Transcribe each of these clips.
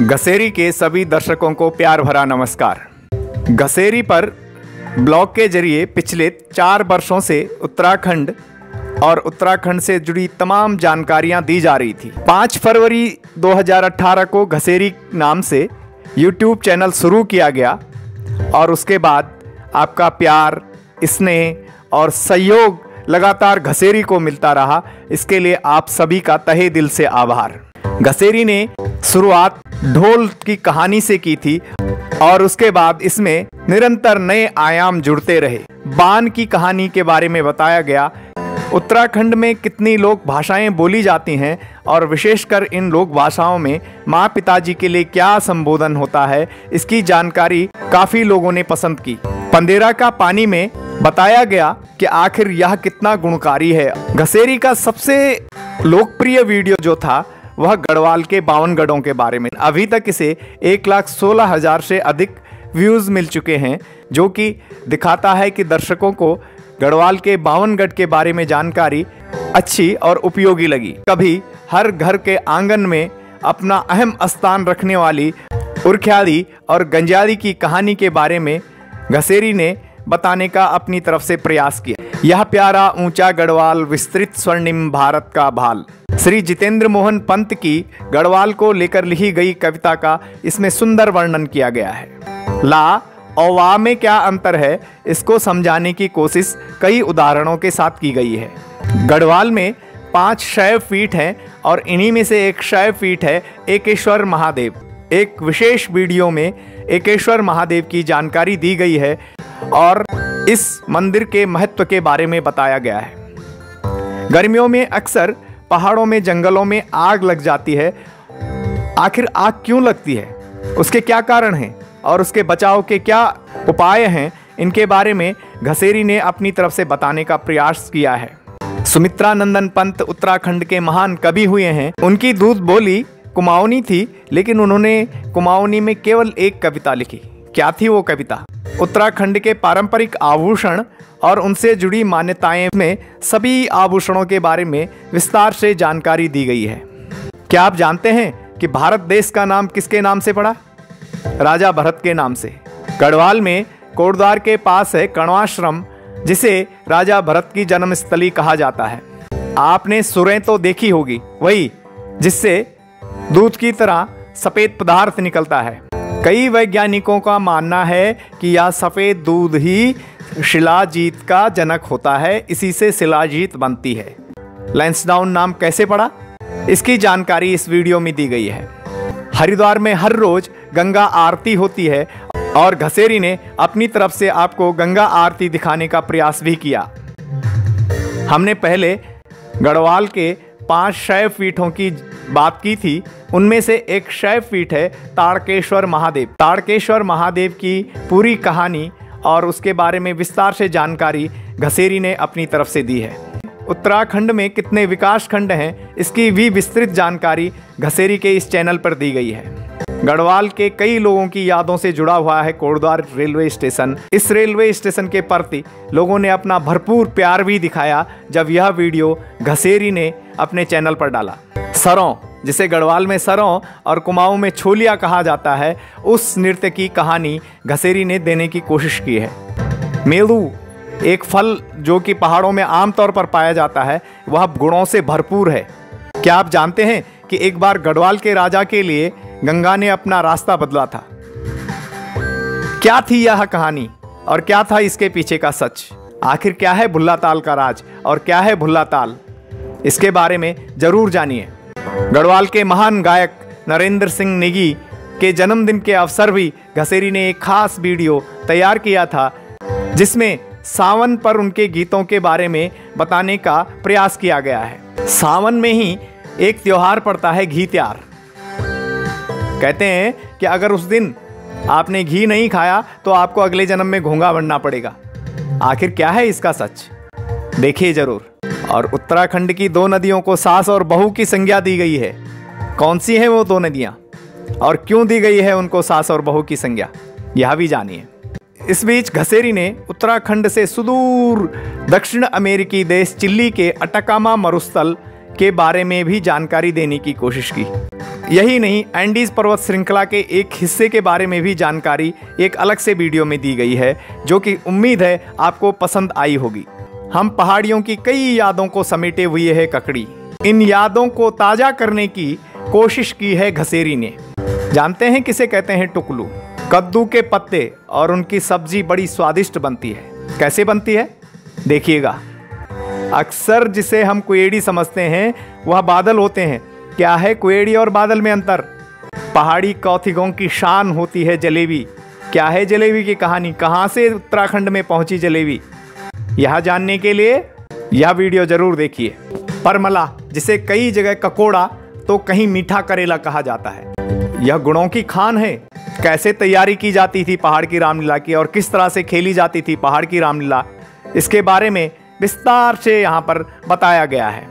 घसेरी के सभी दर्शकों को प्यार भरा नमस्कार। घसेरी पर ब्लॉग के जरिए पिछले 4 वर्षों से उत्तराखंड और उत्तराखंड से जुड़ी तमाम जानकारियां दी जा रही थी। 5 फरवरी 2018 को घसेरी नाम से YouTube चैनल शुरू किया गया और उसके बाद आपका प्यार, स्नेह और सहयोग लगातार घसेरी को मिलता रहा। इसके लिए आप सभी का तहे दिल से आभार। घसेरी ने शुरुआत ढोल की कहानी से की थी और उसके बाद इसमें निरंतर नए आयाम जुड़ते रहे। बान की कहानी के बारे में बताया गया। उत्तराखंड में कितनी लोक भाषाएं बोली जाती हैं और विशेषकर इन लोक भाषाओं में माँ पिताजी के लिए क्या संबोधन होता है, इसकी जानकारी काफ़ी लोगों ने पसंद की। पंदेरा का पानी में बताया गया कि आखिर यह कितना गुणकारी है। घसेरी का सबसे लोकप्रिय वीडियो जो था वह गढ़वाल के 52 गढ़ों के बारे में। अभी तक इसे 1,16,000 से अधिक व्यूज़ मिल चुके हैं, जो कि दिखाता है कि दर्शकों को गढ़वाल के 52 गढ़ के बारे में जानकारी अच्छी और उपयोगी लगी। कभी हर घर के आंगन में अपना अहम स्थान रखने वाली उरख्याली और गंजाली की कहानी के बारे में घसेरी ने बताने का अपनी तरफ से प्रयास किया। यह प्यारा ऊंचा गढ़वाल विस्तृत स्वर्णिम भारत का भाल। श्री जितेंद्र मोहन पंत की गढ़वाल को लेकर लिखी गई कविता का इसमें सुंदर वर्णन किया गया है। ला और वा में क्या अंतर है, इसको समझाने की कोशिश कई उदाहरणों के साथ की गई है। गढ़वाल में 5 शैव पीठ हैं और इन्हीं में से एक शैव पीठ है एकेश्वर महादेव। एक विशेष वीडियो में एकेश्वर महादेव की जानकारी दी गई है और इस मंदिर के महत्व के बारे में बताया गया है। गर्मियों में अक्सर पहाड़ों में, जंगलों में आग लग जाती है। आखिर आग क्यों लगती है, उसके क्या कारण हैं और उसके बचाव के क्या उपाय हैं, इनके बारे में घसेरी ने अपनी तरफ से बताने का प्रयास किया है। सुमित्रा नंदन पंत उत्तराखंड के महान कवि हुए हैं। उनकी दूध बोली कुमाऊनी थी, लेकिन उन्होंने कुमाऊनी में केवल एक कविता लिखी। क्या थी वो कविता? उत्तराखंड के पारंपरिक आभूषण और उनसे जुड़ी मान्यताएं में सभी आभूषणों के बारे में विस्तार से जानकारी दी गई है। क्या आप जानते हैं कि भारत देश का नाम किसके नाम से पड़ा? राजा भरत के नाम से। गढ़वाल में कोटद्वार के पास है कण्वाश्रम, जिसे राजा भरत की जन्मस्थली कहा जाता है। आपने सुरें तो देखी होगी, वही जिससे दूध की तरह सफ़ेद पदार्थ निकलता है। कई वैज्ञानिकों का मानना है कि यह सफ़ेद दूध ही शिलाजीत का जनक होता है, इसी से शिलाजीत बनती है। लैंसडाउन नाम कैसे पड़ा, इसकी जानकारी इस वीडियो में दी गई है। हरिद्वार में हर रोज गंगा आरती होती है और घसेरी ने अपनी तरफ से आपको गंगा आरती दिखाने का प्रयास भी किया। हमने पहले गढ़वाल के 5 शैव पीठों की बात की थी। उनमें से एक शैव पीठ है ताड़केश्वर महादेव। ताड़केश्वर महादेव की पूरी कहानी और उसके बारे में विस्तार से जानकारी घसेरी ने अपनी तरफ से दी है। उत्तराखंड में कितने विकास खंड हैं, इसकी भी विस्तृत जानकारी घसेरी के इस चैनल पर दी गई है। गढ़वाल के कई लोगों की यादों से जुड़ा हुआ है कोटद्वार रेलवे स्टेशन। इस रेलवे स्टेशन के प्रति लोगों ने अपना भरपूर प्यार भी दिखाया जब यह वीडियो घसेरी ने अपने चैनल पर डाला। सरों, जिसे गढ़वाल में सरों और कुमाऊं में छोलिया कहा जाता है, उस नृत्य की कहानी घसेरी ने देने की कोशिश की है। मेरू एक फल जो कि पहाड़ों में आमतौर पर पाया जाता है, वह गुणों से भरपूर है। क्या आप जानते हैं कि एक बार गढ़वाल के राजा के लिए गंगा ने अपना रास्ता बदला था? क्या थी यह कहानी और क्या था इसके पीछे का सच? आखिर क्या है भुल्ला ताल का राज और क्या है भुल्ला ताल, इसके बारे में जरूर जानिए। गढ़वाल के महान गायक नरेंद्र सिंह नेगी के जन्मदिन के अवसर भी घसेरी ने एक खास वीडियो तैयार किया था, जिसमें सावन पर उनके गीतों के बारे में बताने का प्रयास किया गया है। सावन में ही एक त्योहार पड़ता है घी त्योहार। कहते हैं कि अगर उस दिन आपने घी नहीं खाया तो आपको अगले जन्म में घोंघा बनना पड़ेगा। आखिर क्या है इसका सच, देखिए जरूर। और उत्तराखंड की 2 नदियों को सास और बहू की संज्ञा दी गई है। कौन सी हैं वो 2 नदियाँ और क्यों दी गई है उनको सास और बहू की संज्ञा, यह भी जानिए। इस बीच घसेरी ने उत्तराखंड से सुदूर दक्षिण अमेरिकी देश चिली के अटाकामा मरुस्थल के बारे में भी जानकारी देने की कोशिश की। यही नहीं, एंडीज पर्वत श्रृंखला के एक हिस्से के बारे में भी जानकारी एक अलग से वीडियो में दी गई है, जो कि उम्मीद है आपको पसंद आई होगी। हम पहाड़ियों की कई यादों को समेटे हुए है ककड़ी। इन यादों को ताज़ा करने की कोशिश की है घसेरी ने। जानते हैं किसे कहते हैं टुकलू? कद्दू के पत्ते और उनकी सब्जी बड़ी स्वादिष्ट बनती है। कैसे बनती है देखिएगा। अक्सर जिसे हम कुएड़ी समझते हैं वह बादल होते हैं। क्या है कुएड़ी और बादल में अंतर? पहाड़ी कौथिगों की शान होती है जलेबी। क्या है जलेबी की कहानी? कहाँ से उत्तराखंड में पहुंची जलेबी? यह जानने के लिए यह वीडियो जरूर देखिए। परमला, जिसे कई जगह ककोड़ा तो कहीं मीठा करेला कहा जाता है, यह गुणों की खान है। कैसे तैयारी की जाती थी पहाड़ की रामलीला की और किस तरह से खेली जाती थी पहाड़ की रामलीला, इसके बारे में विस्तार से यहाँ पर बताया गया है।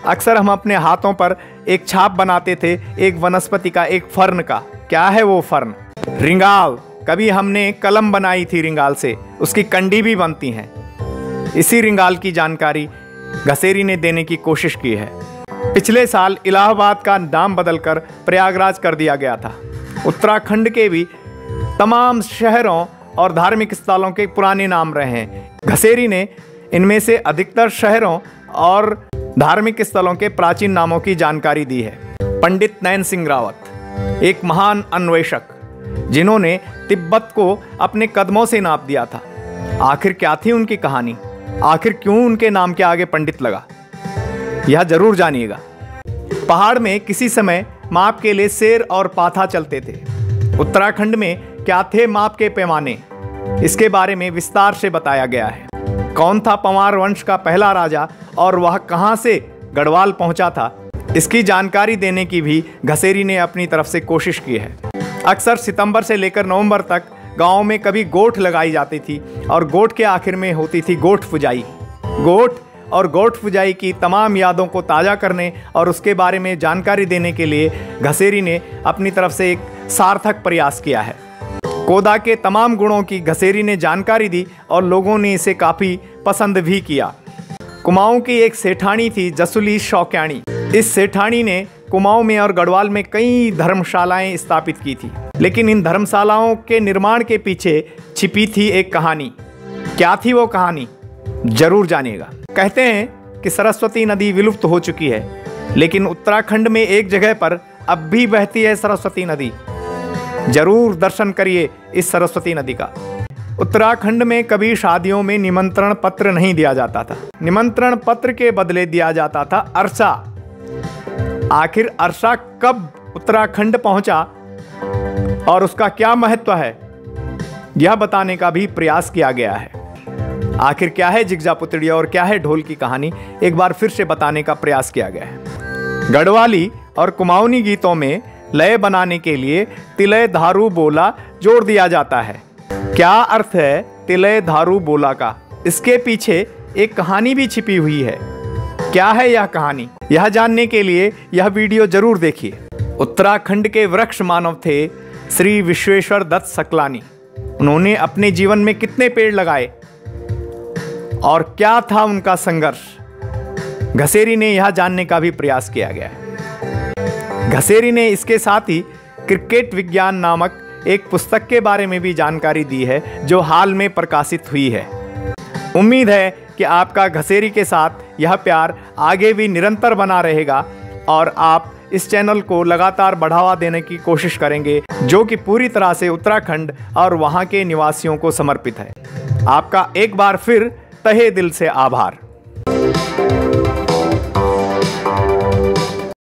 अक्सर हम अपने हाथों पर एक छाप बनाते थे, एक वनस्पति का, एक फर्न का। क्या है वो फर्न? रिंगाल। कभी हमने कलम बनाई थी रिंगाल से, उसकी कंडी भी बनती हैं। इसी रिंगाल की जानकारी घसेरी ने देने की कोशिश की है। पिछले साल इलाहाबाद का नाम बदलकर प्रयागराज कर दिया गया था। उत्तराखंड के भी तमाम शहरों और धार्मिक स्थलों के पुराने नाम रहे हैं। घसेरी ने इनमें से अधिकतर शहरों और धार्मिक स्थलों के प्राचीन नामों की जानकारी दी है। पंडित नैन सिंह रावत, एक महान अन्वेषक जिन्होंने तिब्बत को अपने कदमों से नाप दिया था। आखिर क्या थी उनकी कहानी? आखिर क्यों उनके नाम के आगे पंडित लगा? यह जरूर जानिएगा। पहाड़ में किसी समय माप के लिए सेर और पाथा चलते थे। उत्तराखंड में क्या थे माप के पैमाने, इसके बारे में विस्तार से बताया गया है। कौन था पंवार वंश का पहला राजा और वह कहां से गढ़वाल पहुंचा था, इसकी जानकारी देने की भी घसेरी ने अपनी तरफ से कोशिश की है। अक्सर सितंबर से लेकर नवंबर तक गांव में कभी गोठ लगाई जाती थी और गोठ के आखिर में होती थी गोठ पुजाई। गोठ और गोठ पुजाई की तमाम यादों को ताज़ा करने और उसके बारे में जानकारी देने के लिए घसेरी ने अपनी तरफ से एक सार्थक प्रयास किया है। कोदा के तमाम गुणों की घसेरी ने जानकारी दी और लोगों ने इसे काफ़ी पसंद भी किया। कुमाऊं की एक सेठानी थी जसुली शौक्याणी। इस सेठानी ने कुमाऊं में और गढ़वाल में कई धर्मशालाएं स्थापित की थी, लेकिन इन धर्मशालाओं के निर्माण के पीछे छिपी थी एक कहानी। क्या थी वो कहानी? जरूर जानिएगा। कहते हैं कि सरस्वती नदी विलुप्त हो चुकी है, लेकिन उत्तराखंड में एक जगह पर अब भी बहती है सरस्वती नदी। जरूर दर्शन करिए इस सरस्वती नदी का। उत्तराखंड में कभी शादियों में निमंत्रण पत्र नहीं दिया जाता था। निमंत्रण पत्र के बदले दिया जाता था अरसा। आखिर अरसा कब उत्तराखंड पहुंचा और उसका क्या महत्व है, यह बताने का भी प्रयास किया गया है। आखिर क्या है जिगजा पुतड़िया और क्या है ढोल की कहानी, एक बार फिर से बताने का प्रयास किया गया है। गढ़वाली और कुमाऊनी गीतों में लय बनाने के लिए तिलय धारू बोला जोड़ दिया जाता है। क्या अर्थ है तिलय धारू बोला का? इसके पीछे एक कहानी भी छिपी हुई है। क्या है यह कहानी? यह जानने के लिए यह वीडियो जरूर देखिए। उत्तराखंड के वृक्ष मानव थे श्री विश्वेश्वर दत्त सकलानी। उन्होंने अपने जीवन में कितने पेड़ लगाए और क्या था उनका संघर्ष, घसेरी ने यह जानने का भी प्रयास किया गया है। घसेरी ने इसके साथ ही क्रिकेट विज्ञान नामक एक पुस्तक के बारे में भी जानकारी दी है, जो हाल में प्रकाशित हुई है। उम्मीद है कि आपका घसेरी के साथ यह प्यार आगे भी निरंतर बना रहेगा और आप इस चैनल को लगातार बढ़ावा देने की कोशिश करेंगे, जो कि पूरी तरह से उत्तराखंड और वहां के निवासियों को समर्पित है। आपका एक बार फिर तहे दिल से आभार।